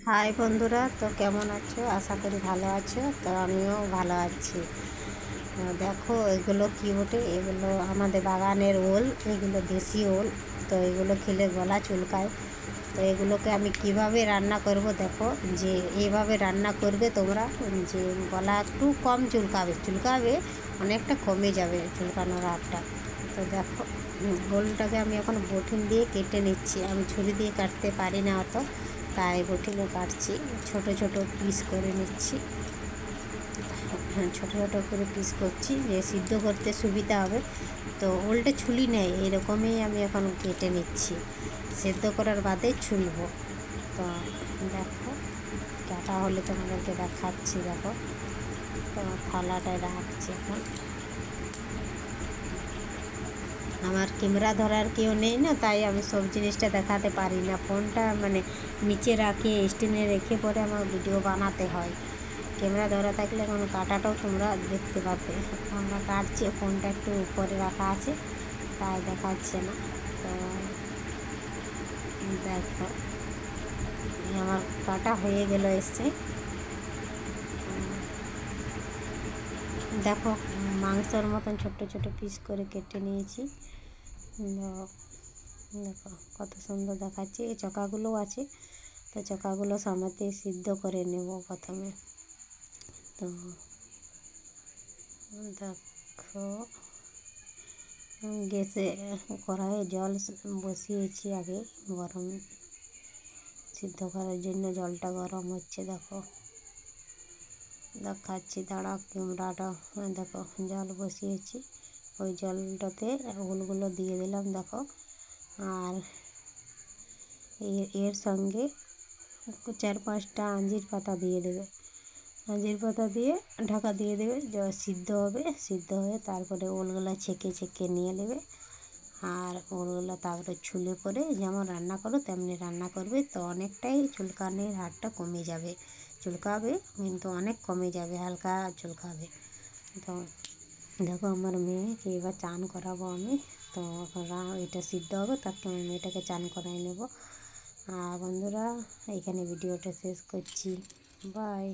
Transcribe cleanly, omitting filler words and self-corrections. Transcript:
High বন্ধুরা, তো কেমন আছো? আশা করি ভালো আছো। তো আমিও ভালো আছি। দেখো এগুলো কি ওঠে, এগুলো আমাদের বাগানের ওল, এগুলো দেশি ওল। তো এগুলো খেলে গলা চুলকায়। তো এগুলোকে আমি কিভাবে রান্না করব, দেখো যে এইভাবে রান্না করবে তোমরা, যে গলা একটু কম চুলকাবে, অনেকটা কমে যাবে চুলকানোর হারটা। তো দেখো ওলটাকে আমি এখন বটিন দিয়ে কেটে নিচ্ছি। আমি ছুরি দিয়ে কাটতে পারি না অত, তাই বটিনে কাটছি। ছোট ছোট পিস করে নিচ্ছি। ছোট ছোট করে পিস করছি যে সিদ্ধ করতে সুবিধা হবে। তো ওলটা ছুলি নেই, এরকমই আমি এখন কেটে নিচ্ছি। সেদ্ধ করার বাদে ছুলব। তো দেখো কাটা হলে তোমাদেরকে দেখাচ্ছি। দেখো, তো থালাটায় রাখছি এখন। আমার ক্যামেরা ধরার কেউ নেই না, তাই আমি সব জিনিসটা দেখাতে পারি না। ফোনটা মানে নিচে রাখে, স্ট্যান্ডে রেখে পরে আমার ভিডিও বানাতে হয়। ক্যামেরা ধরা থাকলে এখন কাটাটাও তোমরা দেখতে পাবে। আমরা কাটছি, ফোনটা একটু উপরে রাখা আছে তাই দেখাচ্ছে না। তো দেখো আমার কাটা হয়ে গেল এসছে। দেখো মাংসর মতন ছোট ছোট পিস করে কেটে নিয়েছি। দেখো কত সুন্দর দেখাচ্ছে। এই চকাগুলোও আছে, তো চকাগুলো সামনে সিদ্ধ করে নেব প্রথমে। তো দেখো গ্যাসে কড়াইয়ে জল বসিয়েছি আগে গরম, সিদ্ধ করার জন্য জলটা গরম হচ্ছে। দেখো দেখাচ্ছি, দাঁড়া ক্যামেরাটা। দেখো জল বসিয়েছি, ওই জলটাতে ওলগুলো দিয়ে দিলাম। দেখো আর এর সঙ্গে 4-5টা আঞ্জির পাতা দিয়ে দেবে। আঞ্জির পাতা দিয়ে ঢাকা দিয়ে দেবে, সিদ্ধ হবে। সিদ্ধ হয়ে তারপরে ওলগুলো ছেঁকে ছেঁকে নিয়ে নেবে। আর ওলগুলো তারপরে ছুলে পরে যেমন রান্না করো তেমনি রান্না করবে। তো অনেকটাই চুলকানির হারটা কমে যাবে। চুলকাবে কিন্তু অনেক কমে যাবে, হালকা চুলকাবে। তো দেখো আমার মেয়েকে এবার চান করাবো আমি। তো এটা সিদ্ধ হবে, তারপর আমি মেয়েটাকে চান করাই নেব। বন্ধুরা এখানে ভিডিওটা শেষ করছি। বাই।